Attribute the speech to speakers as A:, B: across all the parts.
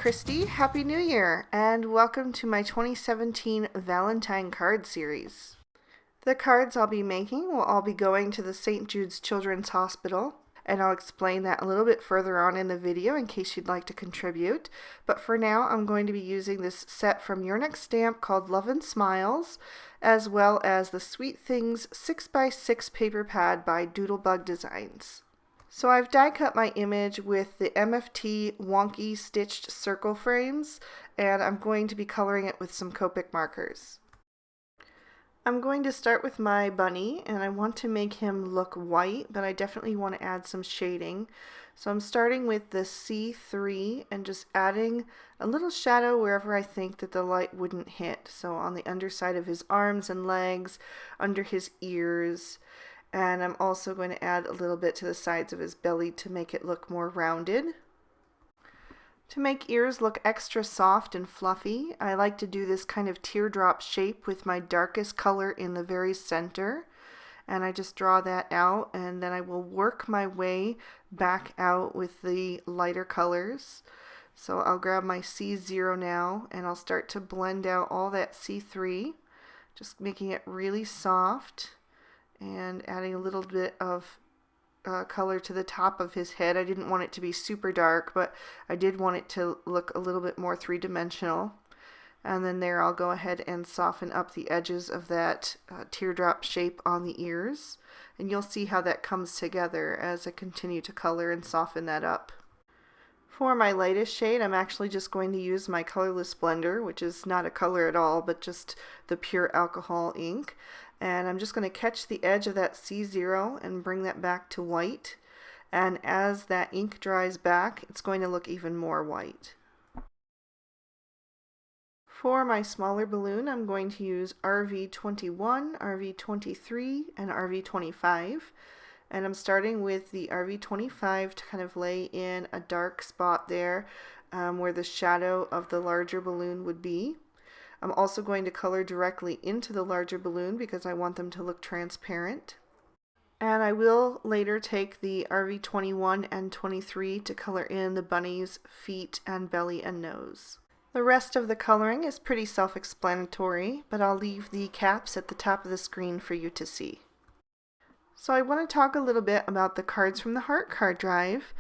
A: Christy. Happy New Year, and welcome to my 2017 Valentine card series. The cards I'll be making will all be going to the St. Jude's Children's Hospital, and I'll explain that a little bit further on in the video in case you'd like to contribute. But for now, I'm going to be using this set from Your Next Stamp called Love and Smiles, as well as the Sweet Things 6x6 paper pad by Doodlebug Designs. So I've die cut my image with the MFT wonky stitched circle frames, and I'm going to be coloring it with some Copic markers. I'm going to start with my bunny, and I want to make him look white, but I definitely want to add some shading. So I'm starting with the C3 and just adding a little shadow wherever I think that the light wouldn't hit. So on the underside of his arms and legs, under his ears, and I'm also going to add a little bit to the sides of his belly to make it look more rounded. To make ears look extra soft and fluffy, I like to do this kind of teardrop shape with my darkest color in the very center. And I just draw that out, and then I will work my way back out with the lighter colors. So I'll grab my C0 now, and I'll start to blend out all that C3, just making it really soft, and adding a little bit of color to the top of his head. I didn't want it to be super dark, but I did want it to look a little bit more three-dimensional. And then there I'll go ahead and soften up the edges of that teardrop shape on the ears. And you'll see how that comes together as I continue to color and soften that up. For my lightest shade, I'm actually just going to use my colorless blender, which is not a color at all, but just the pure alcohol ink. And I'm just going to catch the edge of that C0 and bring that back to white. And as that ink dries back, it's going to look even more white. For my smaller balloon, I'm going to use RV21, RV23, and RV25. And I'm starting with the RV25 to kind of lay in a dark spot there where the shadow of the larger balloon would be. I'm also going to color directly into the larger balloon because I want them to look transparent. And I will later take the RV21 and 23 to color in the bunny's feet and belly and nose. The rest of the coloring is pretty self-explanatory, but I'll leave the caps at the top of the screen for you to see. So I want to talk a little bit about the Cards from the Heart card drive.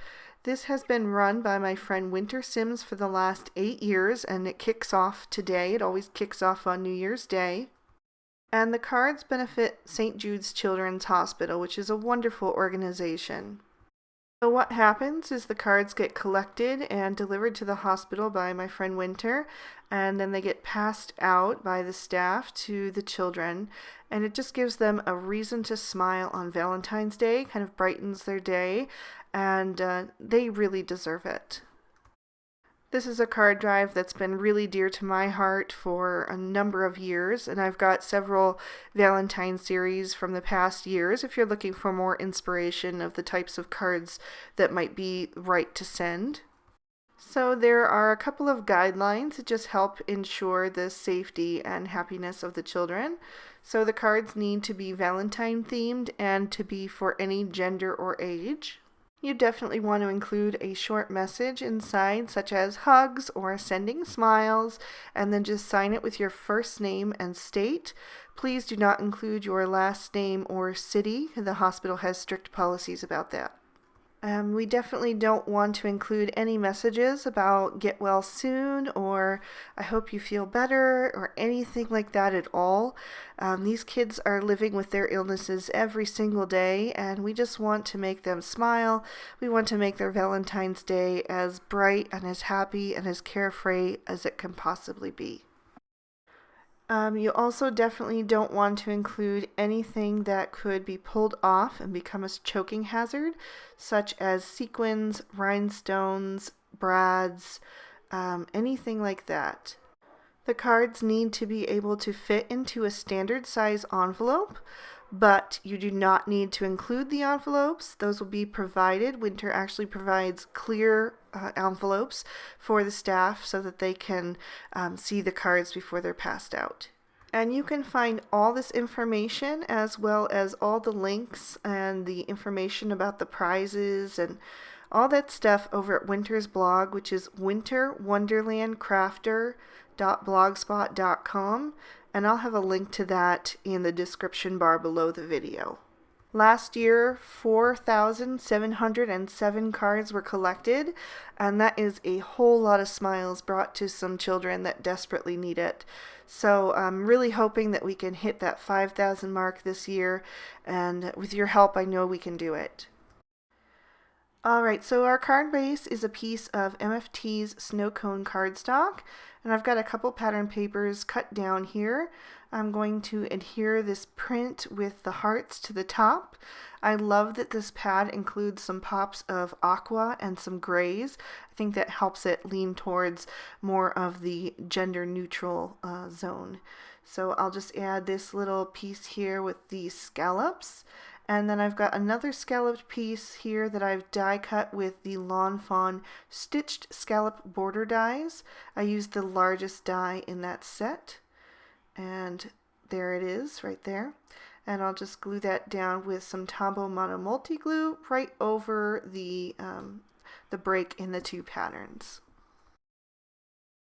A: This has been run by my friend Winter Sims for the last 8 years, and it kicks off today. It always kicks off on New Year's Day. And the cards benefit St. Jude's Children's Hospital, which is a wonderful organization. So what happens is the cards get collected and delivered to the hospital by my friend Winter, and then they get passed out by the staff to the children, and it just gives them a reason to smile on Valentine's Day, kind of brightens their day, and they really deserve it. This is a card drive that's been really dear to my heart for a number of years, and I've got several Valentine series from the past years if you're looking for more inspiration of the types of cards that might be right to send. So there are a couple of guidelines that just help ensure the safety and happiness of the children. So the cards need to be Valentine themed and to be for any gender or age. You definitely want to include a short message inside, such as hugs or sending smiles, and then just sign it with your first name and state. Please do not include your last name or city. The hospital has strict policies about that. We definitely don't want to include any messages about get well soon or I hope you feel better or anything like that at all. These kids are living with their illnesses every single day, and we just want to make them smile. We want to make their Valentine's Day as bright and as happy and as carefree as it can possibly be. You also definitely don't want to include anything that could be pulled off and become a choking hazard, such as sequins, rhinestones, brads, anything like that. The cards need to be able to fit into a standard size envelope, but you do not need to include the envelopes. Those will be provided. Winter actually provides clear envelopes for the staff so that they can see the cards before they're passed out. And you can find all this information as well as all the links and the information about the prizes and all that stuff over at Winter's blog, which is winterwonderlandcrafter.blogspot.com, and I'll have a link to that in the description bar below the video. Last year, 4,707 cards were collected, and that is a whole lot of smiles brought to some children that desperately need it. So I'm really hoping that we can hit that 5,000 mark this year, and with your help, I know we can do it. Alright, so our card base is a piece of MFT's snow cone cardstock, and I've got a couple pattern papers cut down here. I'm going to adhere this print with the hearts to the top. I love that this pad includes some pops of aqua and some grays. I think that helps it lean towards more of the gender neutral zone. So I'll just add this little piece here with these scallops. And then I've got another scalloped piece here that I've die cut with the Lawn Fawn stitched scallop border dies. I used the largest die in that set. And there it is right there. And I'll just glue that down with some Tombow Mono Multi Glue right over the break in the two patterns.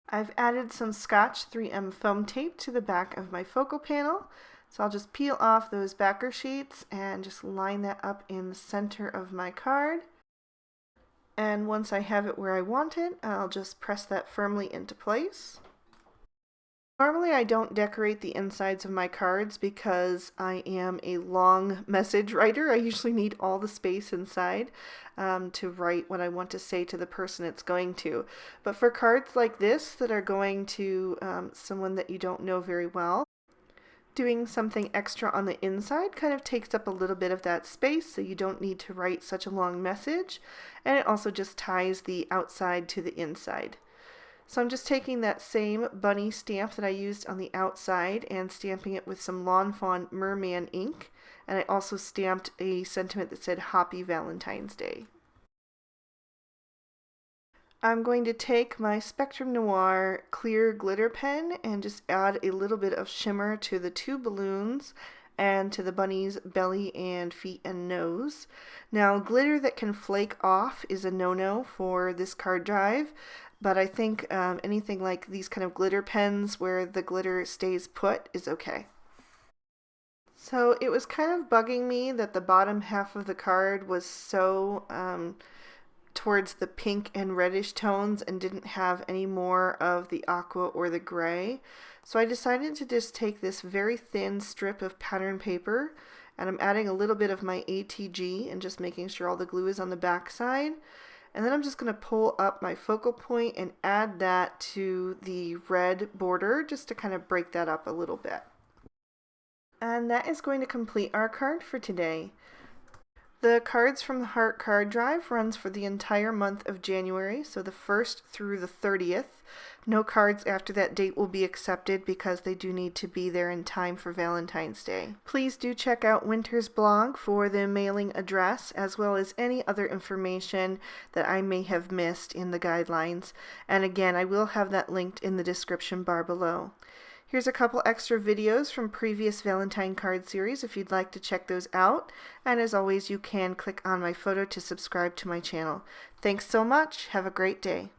A: I've added some Scotch 3M foam tape to the back of my focal panel. So I'll just peel off those backer sheets and just line that up in the center of my card. And once I have it where I want it, I'll just press that firmly into place. Normally I don't decorate the insides of my cards because I am a long message writer. I usually need all the space inside to write what I want to say to the person it's going to. But for cards like this that are going to someone that you don't know very well, doing something extra on the inside kind of takes up a little bit of that space, so you don't need to write such a long message, and it also just ties the outside to the inside. So I'm just taking that same bunny stamp that I used on the outside and stamping it with some Lawn Fawn Merman ink, and I also stamped a sentiment that said Happy Valentine's Day. I'm going to take my Spectrum Noir clear glitter pen and just add a little bit of shimmer to the two balloons and to the bunny's belly and feet and nose. Now, glitter that can flake off is a no-no for this card drive, but I think anything like these kind of glitter pens where the glitter stays put is okay. So it was kind of bugging me that the bottom half of the card was so towards the pink and reddish tones and didn't have any more of the aqua or the gray. So I decided to just take this very thin strip of pattern paper, and I'm adding a little bit of my ATG and just making sure all the glue is on the back side. And then I'm just going to pull up my focal point and add that to the red border just to kind of break that up a little bit. And that is going to complete our card for today. The Cards from the Heart card drive runs for the entire month of January, so the 1st through the 30th. No cards after that date will be accepted because they do need to be there in time for Valentine's Day. Please do check out Winter's blog for the mailing address as well as any other information that I may have missed in the guidelines. And again, I will have that linked in the description bar below. Here's a couple extra videos from previous Valentine card series if you'd like to check those out. And as always, you can click on my photo to subscribe to my channel. Thanks so much. Have a great day.